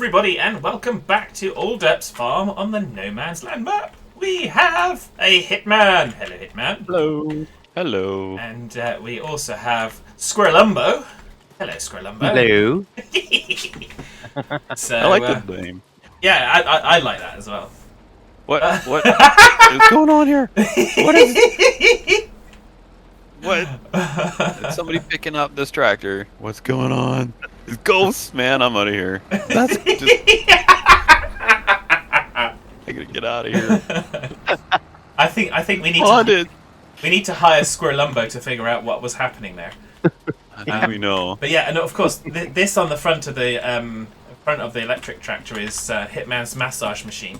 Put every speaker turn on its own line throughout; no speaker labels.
everybody, and welcome back to Old Derps Farm on the No Man's Land map. We have a Hitman. Hello, Hitman.
Hello.
Hello.
And we also have Squirrelumbo. Hello, Squirrelumbo.
Hello.
So,
I like the name.
Yeah, I like that as well.
What is going on here? What is it? What? It's somebody picking up this tractor. What's going on? It's ghosts, man. I'm out of here. That's just... I gotta get out of here.
I think we need to hire Squirrelumbo to figure out what was happening there.
I think we know.
But yeah, and of course, this on the front of the electric tractor is Hitman's massage machine.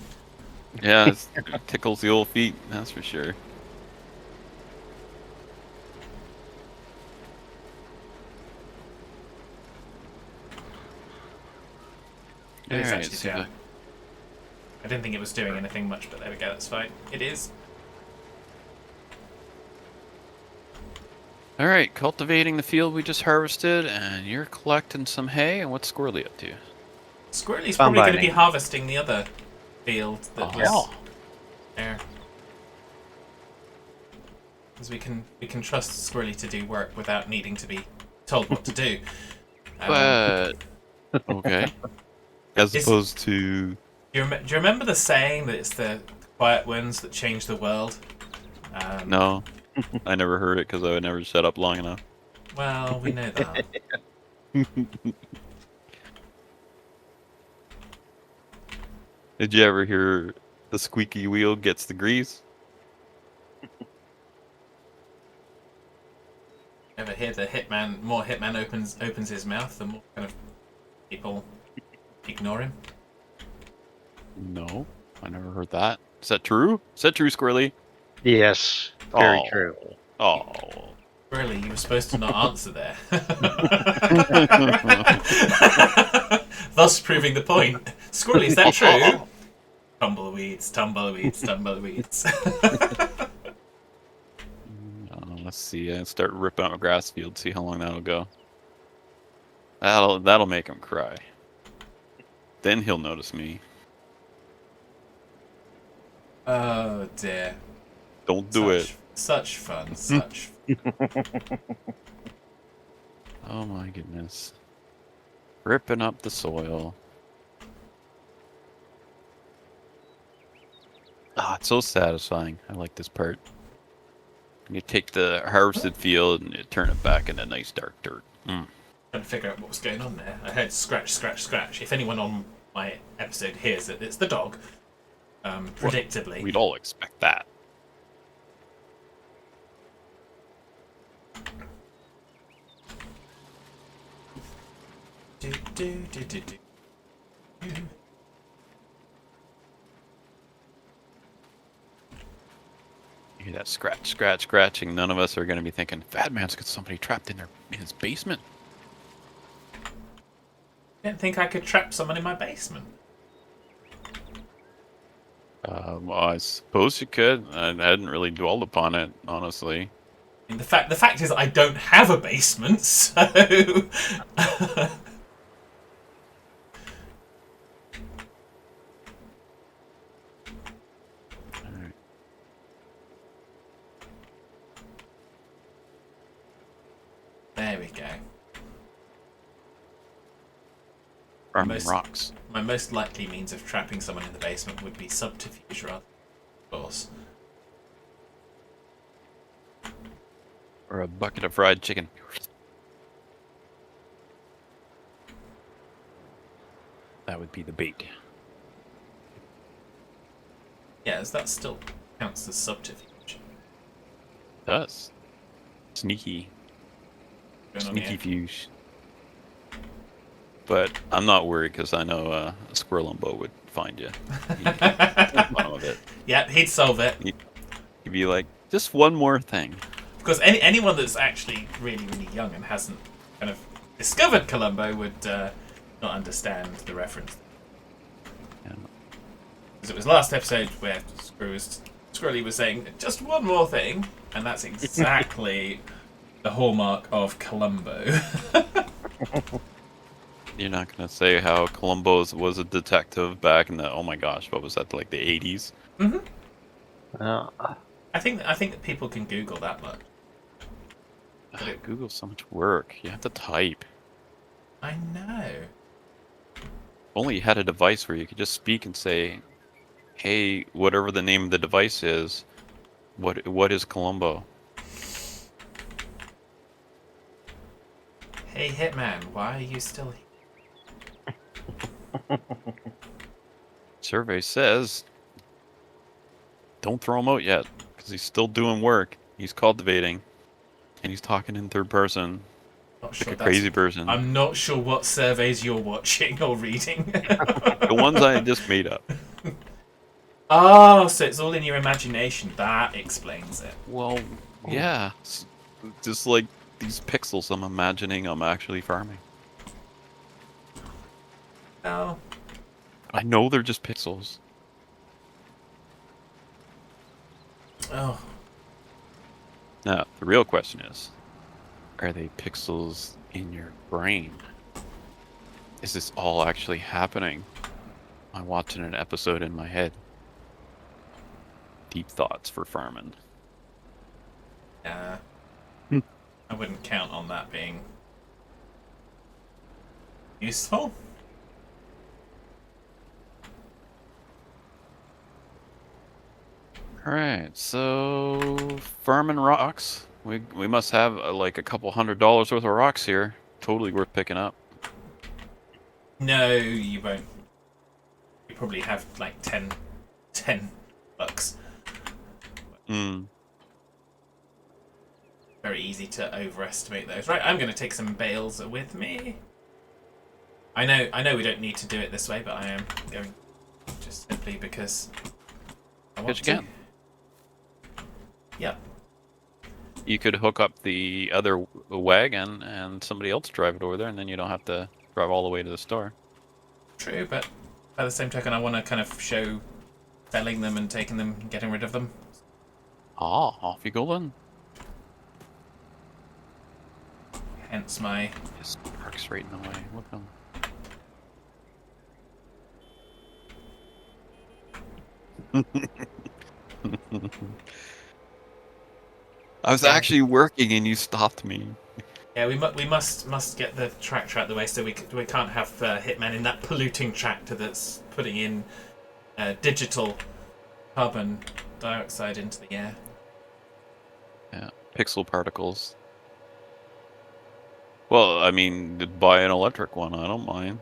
Yeah, it tickles the old feet. That's for sure.
It is
Alright,
actually
so
down. I didn't think it was doing anything much, but there we go, that's fine. It is.
Alright, cultivating the field we just harvested, and you're collecting some hay, and what's Squirrelly up to?
Squirrelly's probably going to be harvesting the other field that was there. Because we can trust Squirrelly to do work without needing to be told what to do.
But... okay. As opposed to...
Do you remember the saying that it's the quiet ones that change the world?
No. I never heard it because I would never shut up long enough.
Well, we know that.
Did you ever hear the squeaky wheel gets the grease?
Ever hear the more Hitman opens his mouth, the more kind of people ignore him?
No, I never heard that. Is that true? Is that true, Squirrely?
Yes, very true.
Oh.
Really, you were supposed to not answer there. Thus proving the point. Squirrely, is that true? Tumbleweeds, tumbleweeds, tumbleweeds.
Let's see. I start ripping out a grass field. See how long that'll go. That'll make him cry. Then he'll notice me.
Oh dear.
Don't do it.
Such fun. Such.
Oh my goodness. Ripping up the soil. Ah, it's so satisfying. I like this part. You take the harvested field and you turn it back into nice dark dirt.
Trying to figure out what was going on there. I heard scratch, scratch, scratch. If anyone on my episode hears it, it's the dog. Predictably.
Well, we'd all expect that.
Do, do, do, do, do.
You hear that scratch, scratch, scratching. None of us are going to be thinking, Fat Man's got somebody trapped in his basement.
I didn't think I could trap someone in my basement.
Well, I suppose you could. I hadn't really dwelled upon it, honestly.
I mean, the fact is I don't have a basement, so... There we go.
Rocks.
My most likely means of trapping someone in the basement would be subterfuge rather than force.
Or a bucket of fried chicken. That would be the bait.
Yeah, as that still counts as subterfuge.
It does. Sneaky. Sneaky fuse. But I'm not worried because I know a Squirrelumbo would find you.
Yeah, he'd solve it.
He'd be like, just one more thing.
Because anyone that's actually really, really young and hasn't kind of discovered Columbo would not understand the reference.
Yeah.
Because it was last episode where Squirrelly was saying, just one more thing, and that's exactly the hallmark of Columbo.
You're not gonna say how Columbo was a detective back in the, oh my gosh, what was that, like the 80s?
Mm-hmm.
Uh,
I think that people can Google that much.
Google's so much work. You have to type.
I know.
Only you had a device where you could just speak and say, hey, whatever the name of the device is, what is Columbo?
Hey Hitman, why are you still here?
Survey says, don't throw him out yet, because he's still doing work. He's cultivating, and he's talking in third person,
Not
like
sure
a crazy person.
I'm not sure what surveys you're watching or reading.
The ones I just made up.
Oh, so it's all in your imagination. That explains it.
Well, yeah. Just like these pixels I'm imagining I'm actually farming.
Oh.
I know they're just pixels.
Oh.
Now, the real question is, are they pixels in your brain? Is this all actually happening? I'm watching an episode in my head. Deep thoughts for farming.
Yeah. I wouldn't count on that being useful.
Alright, so farming rocks. We must have like a couple $100 worth of rocks here. Totally worth picking up.
No, you won't. You probably have like 10 bucks.
Hmm.
Very easy to overestimate those. Right, I'm going to take some bales with me. I know we don't need to do it this way, but I am going just simply because I want
Because you
to.
can.
Yep.
You could hook up the other wagon and somebody else drive it over there, and then you don't have to drive all the way to the store.
True, but by the same token, I want to kind of show selling them and taking them and getting rid of them.
Ah, off you go then.
Hence my...
Just parks right in the way. Look at him. I was actually working and you stopped me.
Yeah, we must get the tractor out of the way, so we can't have Hitman in that polluting tractor that's putting in digital carbon dioxide into the air.
Yeah, pixel particles. Well, I mean, buy an electric one. I don't mind.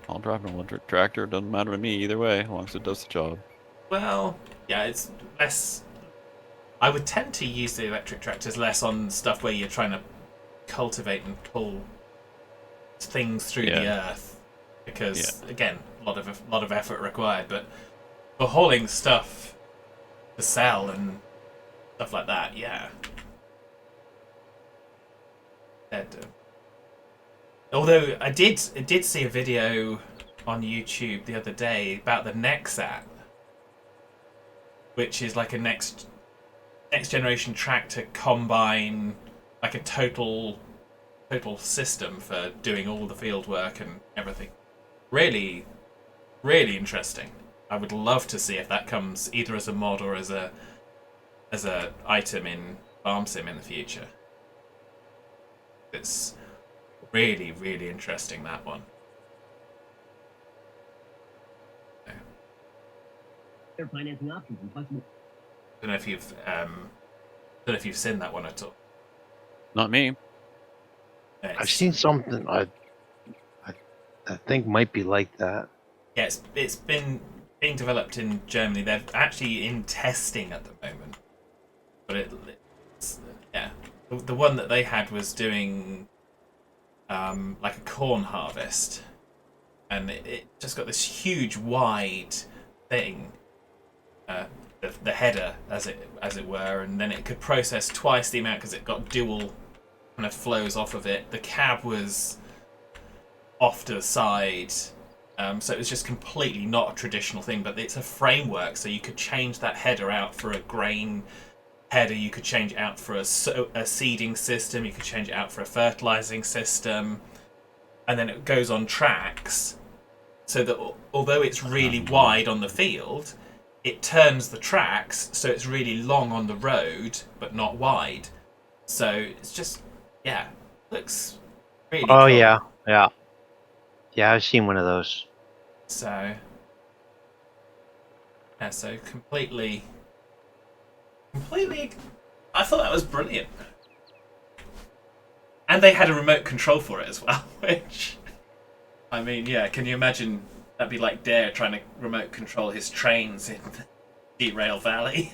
I'll drive an electric tractor. It doesn't matter to me either way, as long as it does the job.
Well, yeah, it's less... I would tend to use the electric tractors less on stuff where you're trying to cultivate and pull things through the earth, because again, a lot of effort required. But for hauling stuff to sell and stuff like that, yeah. Although I did see a video on YouTube the other day about the Nexat, which is like a next generation tractor combine, like a total system for doing all the field work and everything. Really, really interesting. I would love to see if that comes either as a mod or as a item in Farm Sim in the future. It's really, really interesting, that one.
Their financing options and flexible.
Don't know if you've seen that one at all.
Not me.
I've seen something I think might be like that.
Yeah, it's been being developed in Germany. They're actually in testing at the moment. But it's the one that they had was doing like a corn harvest, and it just got this huge wide thing, the header as it were, and then it could process twice the amount because it got dual kind of flows off of it. The cab was off to the side, so it was just completely not a traditional thing, but it's a framework, so you could change that header out for a grain header, you could change it out for a seeding system, you could change it out for a fertilizing system. and then it goes on tracks, so that although it's really wide on the field, it turns the tracks so it's really long on the road but not wide. So it's just, yeah, looks really
Oh
cool.
yeah. Yeah, I've seen one of those.
So yeah, so completely, I thought that was brilliant. And they had a remote control for it as well, which, I mean, yeah, can you imagine? That'd be like Dare trying to remote control his trains in Derail Valley.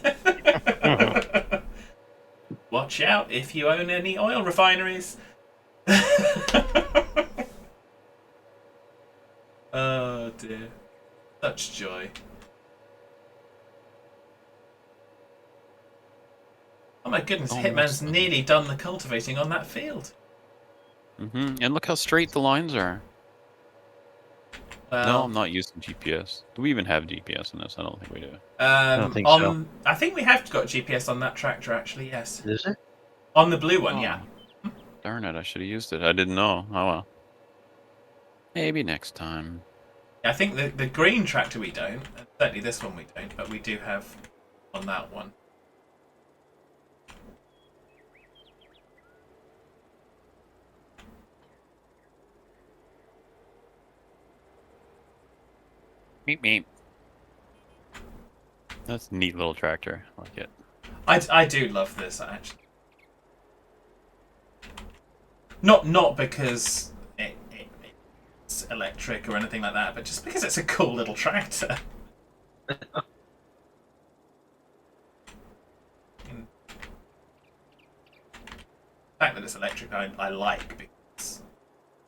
Watch out if you own any oil refineries. Oh dear. Such joy. Oh my goodness, Hitman's nearly done the cultivating on that field.
And look how straight the lines are.
Well,
No, I'm not using GPS. Do we even have GPS in this? I don't think we do.
I don't think so.
I think we have got GPS on that tractor, actually, yes.
Is it?
On the blue one, yeah.
Darn it, I should have used it. I didn't know. Oh well. Maybe next time.
I think the green tractor we don't, and certainly this one we don't, but we do have on that one.
Meep meep. That's a neat little tractor. I like it.
I do love this, actually. Not because it's electric or anything like that, but just because it's a cool little tractor. The fact that it's electric, I like, because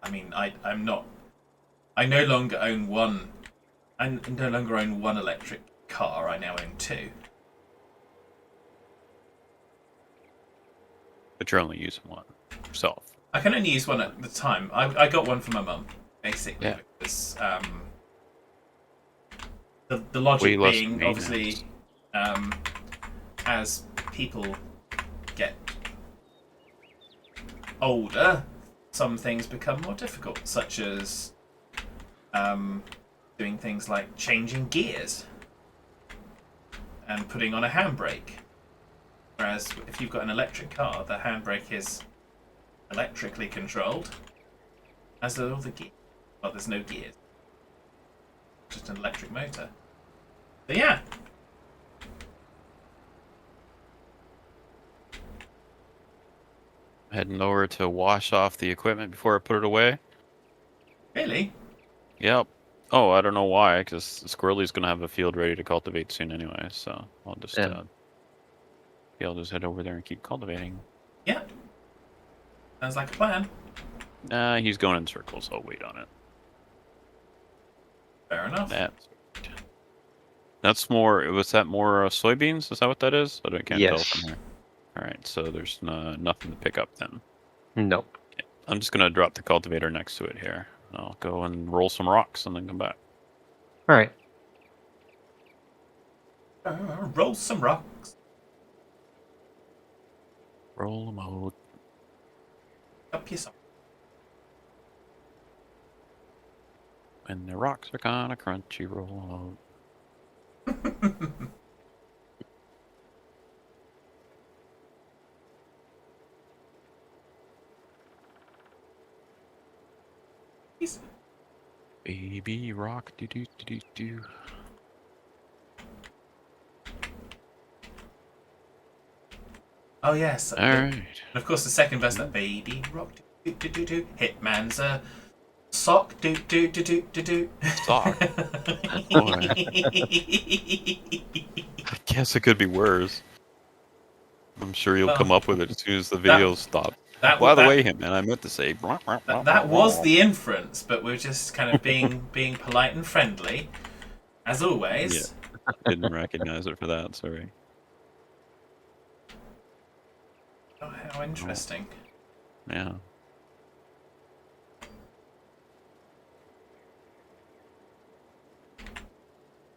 I mean, I'm not. I no longer own one. I no longer own one electric car. I now own two.
But you're only using one yourself.
I can only use one at the time. I got one for my mum, basically,
Yeah.
because the logic
Way less
being,
maintenance.
obviously, as people get older, some things become more difficult, such as doing things like changing gears and putting on a handbrake. Whereas if you've got an electric car, the handbrake is electrically controlled, as are all the gears. Well, there's no gears, just an electric motor. But yeah.
Heading over to wash off the equipment before I put it away.
Really?
Yep. Oh, I don't know why, because Squirrelly's going to have a field ready to cultivate soon anyway, so I'll just,
Yeah.
I'll just head over there and keep cultivating.
Yeah. Sounds like a plan.
He's going in circles, I'll wait on it.
Fair enough.
That's more, was that more soybeans? Is that what that is? I can't tell
Yes.
from here. Alright, so there's nothing to pick up then.
Nope.
Okay. I'm just going to drop the cultivator next to it here. I'll go and roll some rocks and then come back.
All right.
Roll some rocks.
Roll them out.
Up your song.
When the rocks are gonna crunchy roll out. Baby rock, do do do do do.
Oh yes.
All right.
And of course, the second verse, that baby rock, do do do do. Hitman's a sock, do do do do do do.
Sock. Boy. I guess it could be worse. I'm sure you'll come up with it as soon as the videos stop. By the way, Hitman, I meant to say.
That was the inference, but we're just kind of being polite and friendly, as always.
Yeah. Didn't recognize it for that. Sorry.
Oh, how interesting.
Yeah.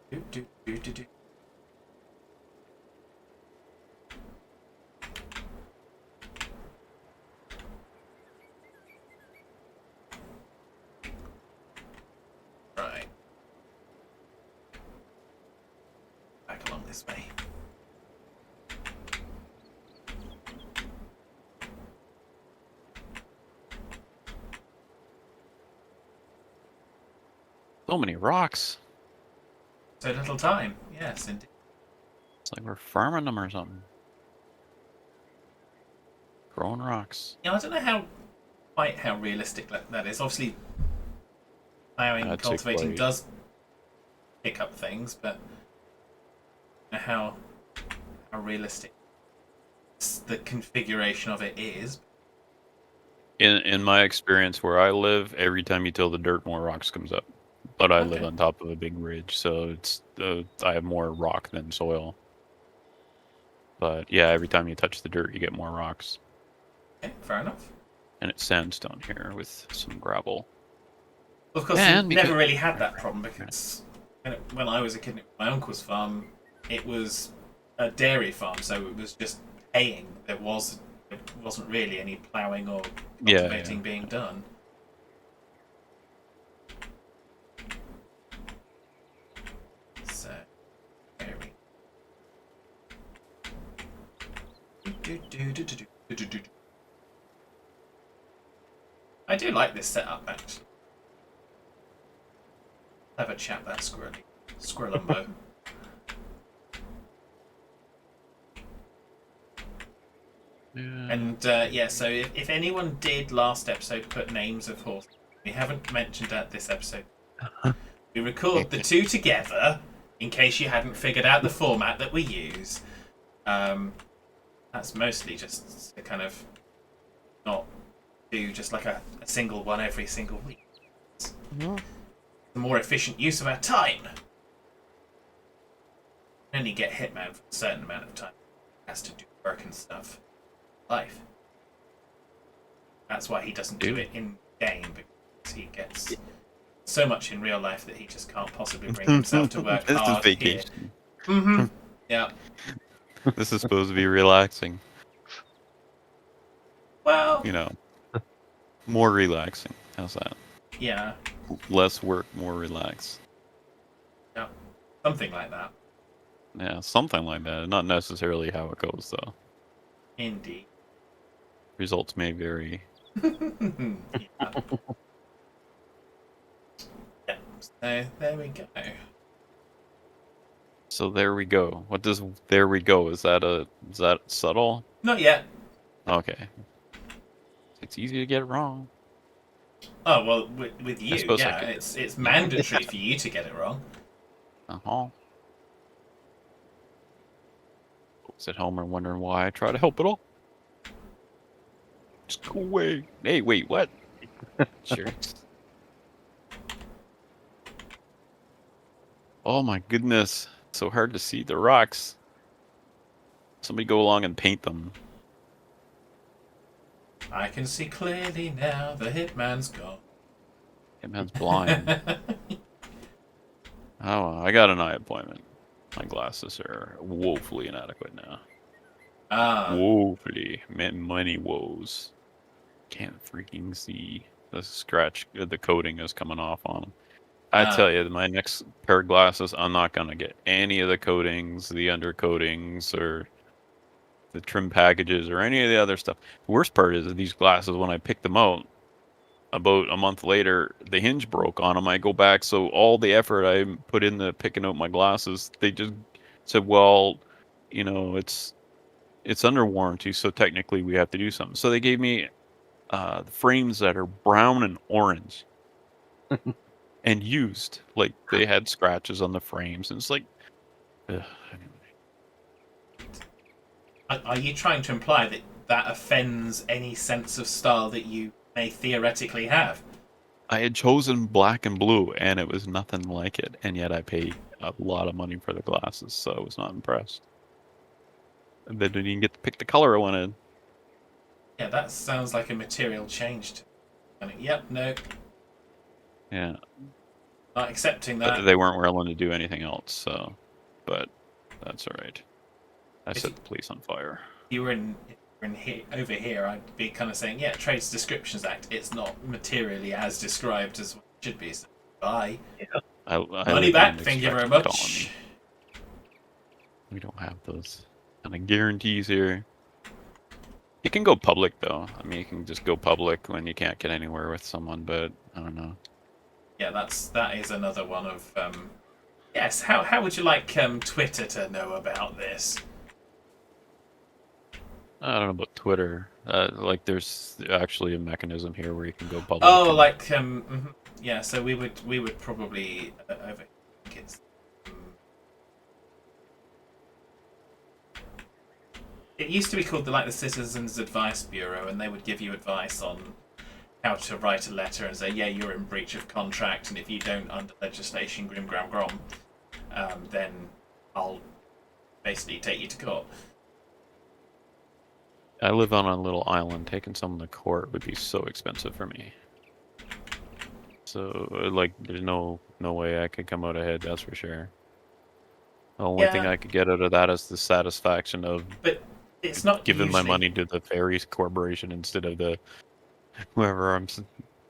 Do, do, do, do, do. this way.
So many rocks.
So little time. Yes, indeed.
It's like we're farming them or something. Growing rocks.
I don't know quite how realistic that is. Obviously, plowing and cultivating does pick up things, but I don't know how realistic the configuration of it is.
In my experience where I live, every time you till the dirt, more rocks comes up. But I live on top of a big ridge, so it's I have more rock than soil. But yeah, every time you touch the dirt, you get more rocks.
Okay, fair enough.
And it's sandstone here with some gravel.
Of course, we never really had that problem because when I was a kid at my uncle's farm, it was a dairy farm, so it was just haying. There wasn't really any ploughing or cultivating being done. So, dairy. I do like this setup, actually. Have a chat that Squirrelly. Squirrelumbo. And so if anyone did last episode put names of horses, we haven't mentioned that this episode. We record the two together in case you hadn't figured out the format that we use. That's mostly just to kind of not do just like a single one every single week. The more efficient use of our time. Only get Hitman for a certain amount of time. He has to do work and stuff. Life. That's why he doesn't do it in game, because he gets so much in real life that he just can't possibly bring himself to work
This
hard
is vacation.
Here. Mm-hmm. Yeah.
This is supposed to be relaxing.
Well,
You know, more relaxing. How's that?
yeah.
Less work, more relax.
Yeah. Something like that.
Yeah, something like that. Not necessarily how it goes, though.
Indeed.
Results may vary.
Yeah. Yeah. So there we go.
So there we go. What does there we go? Is that subtle?
Not yet.
Okay. It's easy to get it wrong.
Oh well, with you,
suppose I
yeah,
could-
it's mandatory for you to get it wrong.
Uh-huh. Folks at home are wondering why I try to help at all. Just go away. Hey, wait, what? Jerks. Oh my goodness. So hard to see the rocks. Somebody go along and paint them.
I can see clearly now. The Hitman's gone.
Hitman's blind. Oh, I got an eye appointment. My glasses are woefully inadequate now. Woefully. Many woes. Can't freaking see. The scratch, the coating is coming off on them. I tell you, my next pair of glasses, I'm not going to get any of the coatings, the undercoatings, or the trim packages, or any of the other stuff. The worst part is that these glasses, when I picked them out, about a month later, the hinge broke on them. I go back, so all the effort I put into picking out my glasses, they just said, well, you know, it's under warranty, so technically we have to do something. So they gave me the frames that are brown and orange. And used. Like, they had scratches on the frames, and it's like... Anyway.
Are you trying to imply that offends any sense of style that you may theoretically have?
I had chosen black and blue, and it was nothing like it, and yet I paid a lot of money for the glasses, so I was not impressed. And then didn't even get to pick the color I wanted.
Yeah, that sounds like a material change. Yep, no.
Yeah.
Not accepting
But
that.
they weren't willing to do anything else, so... But that's alright. I set the police on fire.
If you were over here, I'd be kind of saying, yeah, Trades Descriptions Act, it's not materially as described as what it should be. So, bye.
Yeah.
I
Money back, thank you very much.
We don't have those kind of guarantees here. You can go public though. I mean, you can just go public when you can't get anywhere with someone, but I don't know.
Yeah, that is another one of. Yes, how would you like Twitter to know about this?
I don't know about Twitter. Like, there's actually a mechanism here where you can go public.
Oh, like yeah. So we would probably I think it's. It used to be called the Citizens Advice Bureau, and they would give you advice on how to write a letter and say, yeah, you're in breach of contract, and if you don't under legislation, grim gram grom, then I'll basically take you to court.
I live on a little island. Taking someone to court would be so expensive for me. So, like, there's no way I could come out ahead, that's for sure. The only thing I could get out of that is the satisfaction of
it's not
giving
usually...
my money to the Ferries Corporation instead of the whoever I'm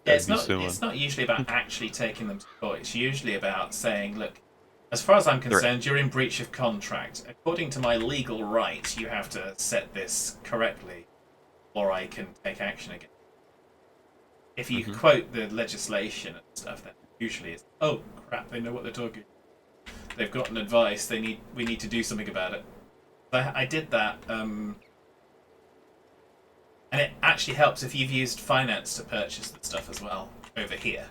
it's
suing.
It's not usually about actually taking them to court. It's usually about saying, look, as far as I'm concerned, you're in breach of contract. According to my legal rights, you have to set this correctly, or I can take action against you. If you quote the legislation and stuff, then usually it's, oh crap, they know what they're talking. They've gotten advice. We need to do something about it. I did that, and it actually helps if you've used finance to purchase the stuff as well over here,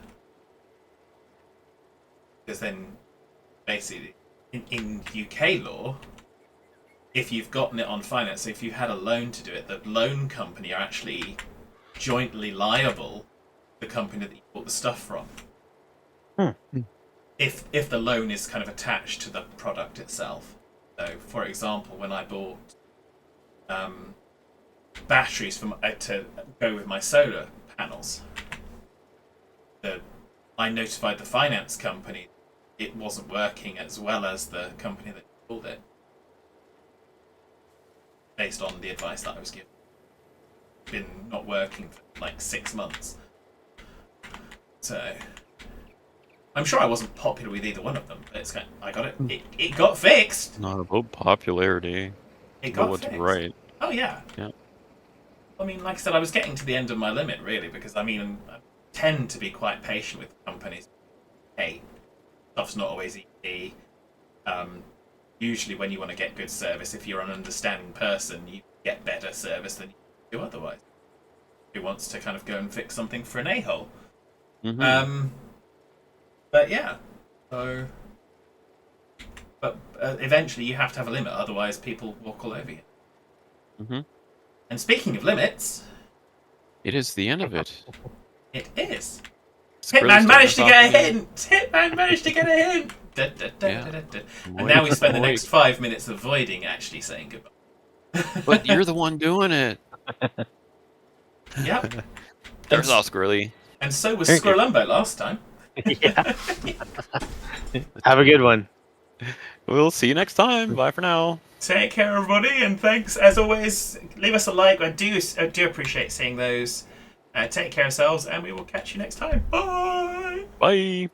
because then basically in UK law, if you've gotten it on finance, so if you had a loan to do it, the loan company are actually jointly liable, the company that you bought the stuff from. If the loan is kind of attached to the product itself. So, for example, when I bought batteries to go with my solar panels, I notified the finance company it wasn't working as well as the company that built it, based on the advice that I was given. It's been not working for like 6 months. So I'm sure I wasn't popular with either one of them, but I got it. It got fixed.
Not about popularity.
It got
what's
fixed.
Right.
Oh yeah.
Yeah.
I mean, like I said, I was getting to the end of my limit really, because I tend to be quite patient with companies. Hey, stuff's not always easy. Usually, when you want to get good service, if you're an understanding person, you get better service than you do otherwise. Who wants to kind of go and fix something for an a-hole? But yeah, so. But eventually, you have to have a limit, otherwise, people walk all over you. And speaking of limits,
it is the end of it.
It is.
Hitman
managed to get a hint. Hitman managed to get a hint. And now we spend the next 5 minutes avoiding actually saying goodbye.
But you're the one doing it.
Yep.
There's all Squirrelly.
And so was Squirrelumbo last time.
Yeah. Have a good one.
We'll see you next time. Bye for now.
Take care, everybody, and thanks as always. Leave us a like. I do appreciate seeing those. Take care of yourselves, and we will catch you next time. Bye.
Bye.